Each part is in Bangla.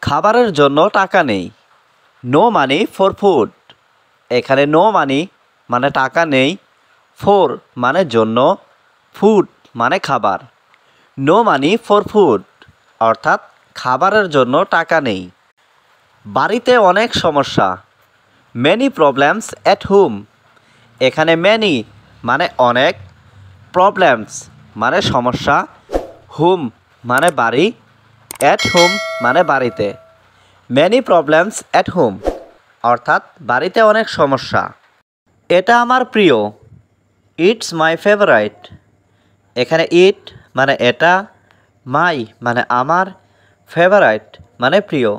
খাবারের জন্য টাকা নেই। No money for food. এখানে নো মানি মানে টাকা নেই, ফর মানে জন্য, ফুড মানে খাবার। নো মানি ফর ফুড অর্থাৎ খাবারের জন্য টাকা নেই। বাড়িতে অনেক সমস্যা। Many problems at home. এখানে মেনি মানে অনেক, প্রবলেমস মানে সমস্যা, হোম মানে বাড়ি, অ্যাট হোম মানে বাড়িতে। মেনি প্রবলেমস অ্যাট হোম অর্থাৎ বাড়িতে অনেক সমস্যা। এটা আমার প্রিয়। It's my favourite. এখানে ইট মানে এটা, মাই মানে আমার, ফেভারাইট মানে প্রিয়।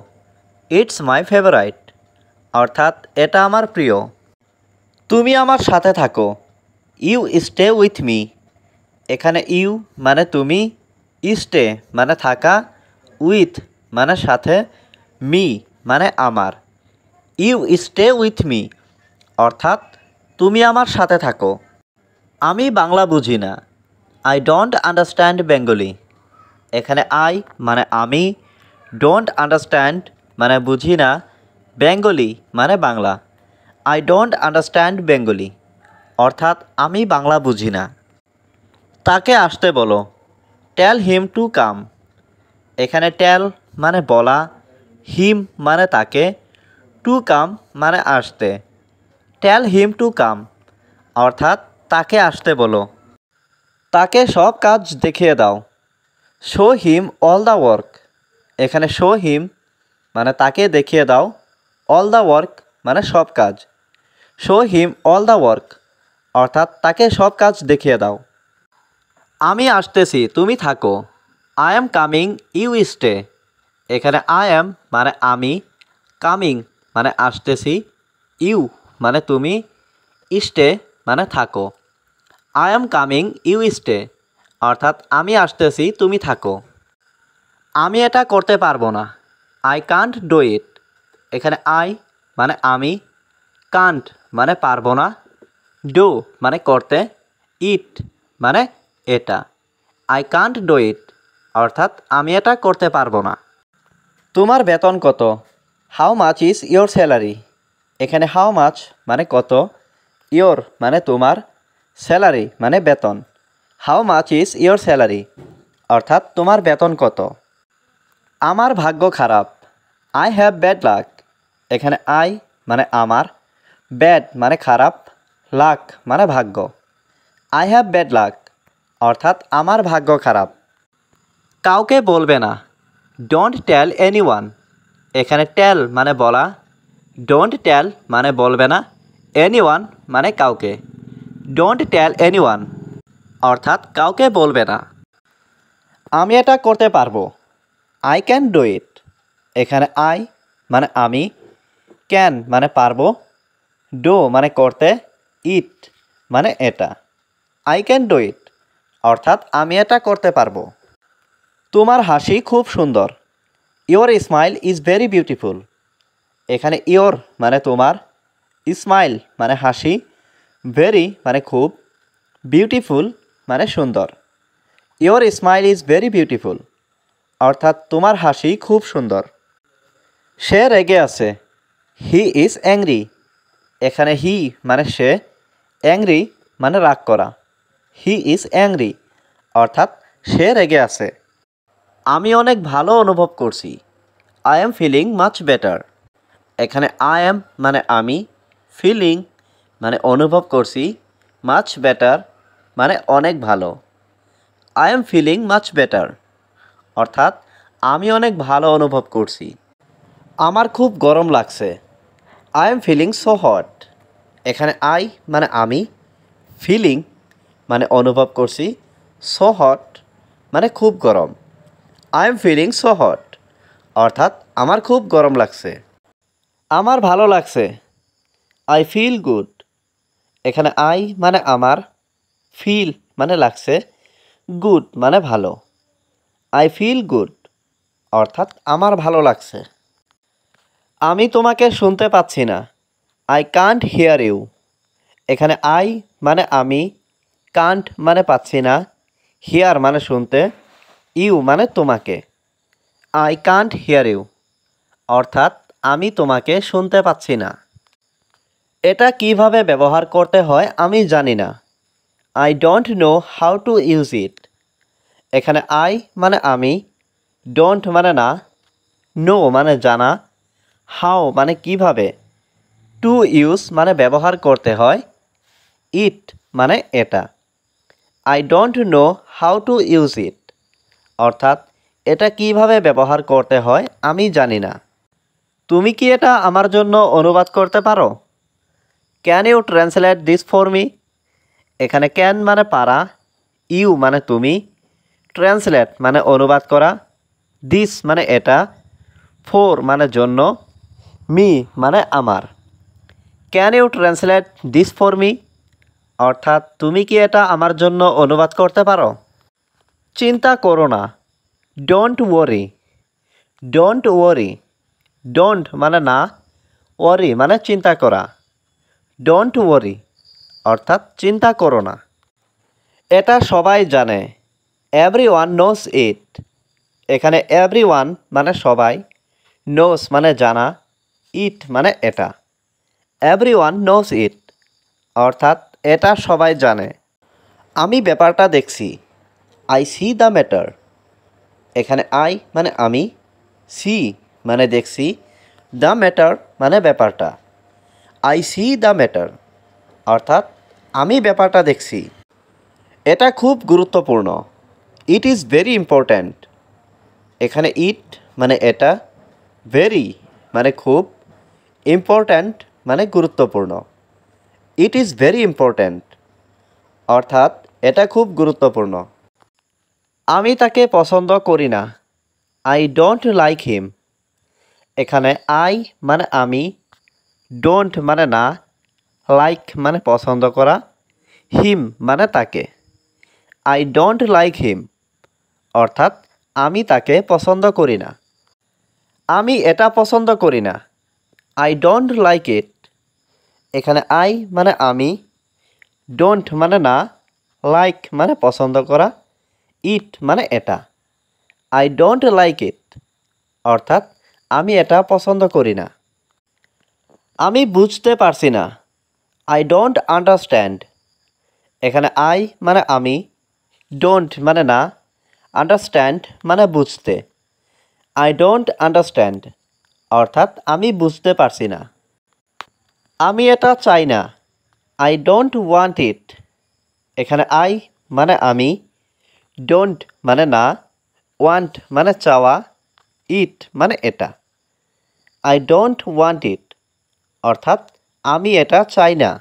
ইটস মাই ফেভারাইট অর্থাৎ এটা আমার প্রিয়। তুমি আমার সাথে থাকো। You stay with me. এখানে ইউ মানে তুমি, স্টে মানে থাকা, উইথ মানে সাথে, মি মানে আমার। ইউ স্টে উইথ মি অর্থাৎ তুমি আমার সাথে থাকো। আমি বাংলা বুঝি না। I don't understand Bengali. এখানে আই মানে আমি, ডোন্ট আন্ডারস্ট্যান্ড মানে বুঝি না, বেঙ্গলি মানে Bangla. I don't understand Bengali অর্থাৎ আমি বাংলা বুঝি না। তাকে আসতে বলো। টেল হিম টু কাম। এখানে টেল মানে বলা, হিম মানে তাকে, টু কাম মানে আসতে। টেল হিম টু কাম অর্থাৎ তাকে আসতে বলো। তাকে সব কাজ দেখিয়ে দাও। Show him all the work. এখানে শো হিম মানে তাকে দেখিয়ে দাও, অল দ্য ওয়ার্ক মানে সব কাজ। Show him all the work অর্থাৎ তাকে সব কাজ দেখিয়ে দাও। আমি আসতেছি তুমি থাকো। I am coming you stay. এখানে আই অ্যাম মানে আমি, কামিং মানে আসতেছি, ইউ মানে তুমি, স্টে মানে থাকো। I am coming you stay অর্থাৎ আমি আসতেছি তুমি থাকো। আমি এটা করতে পারবো না। I can't do it. এখানে আই মানে আমি, কান্ট মানে পারবো না, ডু মানে করতে, ইট মানে এটা। আই কান্ট ডু ইট অর্থাৎ আমি এটা করতে পারবো না। তোমার বেতন কত? How much is your salary. এখানে হাউ মাচ মানে কত, ইয়োর মানে তোমার, স্যালারি মানে বেতন। How much is your salary অর্থাৎ তোমার বেতন কত। আমার ভাগ্য খারাপ। I have bad luck. এখানে আই মানে আমার, ব্যাড মানে খারাপ, লাক মানে ভাগ্য। আই হ্যাভ ব্যাড লাক অর্থাৎ আমার ভাগ্য খারাপ। কাউকে বলবে না। Don't tell anyone. এখানে টেল মানে বলা, ডোন্ট টেল মানে বলবে না, এনিওয়ান মানে কাউকে। ডোন্ট টেল এনিওয়ান অর্থাৎ কাউকে বলবে না। আমি এটা করতে পারবো। I can do it. এখানে আই মানে আমি, ক্যান মানে পারবো, ডু মানে করতে, ইট মানে এটা। আই ক্যান ডু ইট অর্থাৎ আমি এটা করতে পারবো। তোমার হাসি খুব সুন্দর। Your smile is very beautiful. এখানে ইয়োর মানে তোমার, স্মাইল মানে হাসি, ভেরি মানে খুব, বিউটিফুল মানে সুন্দর। Your smile is very beautiful অর্থাৎ তোমার হাসি খুব সুন্দর। সে রেগে আছে। He is angry. এখানে হি মানে সে, অ্যাংরি মানে রাগ করা। হি ইজ অ্যাংরি অর্থাৎ সে রেগে আছে। আমি অনেক ভালো অনুভব করছি। I am feeling much better. এখানে আই এম মানে আমি, ফিলিং মানে অনুভব করছি, মাচ বেটার মানে অনেক ভালো। I am feeling much better অর্থাৎ আমি অনেক ভালো অনুভব করছি। আমার খুব গরম লাগছে। I am feeling so hot. এখানে আই মানে আমি, ফিলিং মানে অনুভব করছি, সো হট মানে খুব গরম। I am feeling so hot অর্থাৎ আমার খুব গরম লাগছে। আমার ভালো লাগছে। I feel good. এখানে আই মানে আমার, ফিল মানে লাগছে, গুড মানে ভালো। আই ফিল গুড অর্থাৎ আমার ভালো লাগছে। আমি তোমাকে শুনতে পাচ্ছি না। I can't hear you. এখানে আই মানে আমি, কান্ট মানে পাচ্ছি না, হিয়ার মানে শুনতে, ইউ মানে তোমাকে। আই কান্ট হিয়ার ইউ অর্থাৎ আমি তোমাকে শুনতে পাচ্ছি না। এটা কিভাবে ব্যবহার করতে হয় আমি জানি না। I don't know how to use it. এখানে I মানে আমি, don't মানে না, know মানে জানা, how মানে কিভাবে, to use মানে ব্যবহার করতে হয়, it মানে এটা। I don't know how to use it. অর্থাৎ এটা কিভাবে ব্যবহার করতে হয় আমি জানি না। তুমি কি এটা আমার জন্য অনুবাদ করতে পারো? Can you translate this for me? এখানে ক্যান মানে পারা, ইউ মানে তুমি, ট্রান্সলেট মানে অনুবাদ করা, দিস মানে এটা, ফোর মানে জন্য, মি মানে আমার। Can you translate this for me? অর্থাৎ তুমি কি এটা আমার জন্য অনুবাদ করতে পারো? চিন্তা করো না, don't worry. Don't worry, don't মানে না, ওয়ারি মানে চিন্তা করা। ডোন্ট ওয়ারি অর্থাৎ চিন্তা করো না। এটা সবাই জানে, এভরিওয়ান নোস ইট। এখানে এভরিওয়ান মানে সবাই, নোস মানে জানা, ইট মানে এটা। এভরিওয়ান নোস ইট অর্থাৎ এটা সবাই জানে। আমি ব্যাপারটা দেখছি, আই সি দ্য ম্যাটার। এখানে আই মানে আমি, সি মানে দেখছি, দ্য ম্যাটার মানে ব্যাপারটা। আই সি দ্য ম্যাটার অর্থাৎ আমি ব্যাপারটা দেখছি। এটা খুব গুরুত্বপূর্ণ, ইট ইজ ভেরি ইম্পর্ট্যান্ট। এখানে ইট মানে এটা, ভেরি মানে খুব, ইম্পর্ট্যান্ট মানে গুরুত্বপূর্ণ। ইট ইজ ভেরি ইম্পর্ট্যান্ট অর্থাৎ এটা খুব গুরুত্বপূর্ণ। আমি তাকে পছন্দ করি না, আই ডোন্ট লাইক হিম। এখানে আই মানে আমি, ডোন্ট মানে না, লাইক মানে পছন্দ করা, হিম মানে তাকে। আই ডোন্ট লাইক হিম অর্থাৎ আমি তাকে পছন্দ করি না। আমি এটা পছন্দ করি না, আই ডোন্ট লাইক ইট। এখানে আই মানে আমি, ডোন্ট মানে না, লাইক মানে পছন্দ করা, ইট মানে এটা। আই ডোন্ট লাইক ইট অর্থাৎ আমি এটা পছন্দ করি না। আমি বুঝতে পারছি না, আই ডোন্ট আন্ডারস্ট্যান্ড। এখানে আই মানে আমি, ডোন্ট মানে না, আন্ডারস্ট্যান্ড মানে বুঝতে। আই ডোন্ট আন্ডারস্ট্যান্ড অর্থাৎ আমি বুঝতে পারছি না। আমি এটা চাই না, আই ডোন্ট ওয়ান্ট ইট। এখানে আই মানে আমি, ডোন্ট মানে না, ওয়ান্ট মানে চাওয়া, ইট মানে এটা। আই ডোন্ট ওয়ান্ট ইট অর্থাৎ আমি এটা চাই না।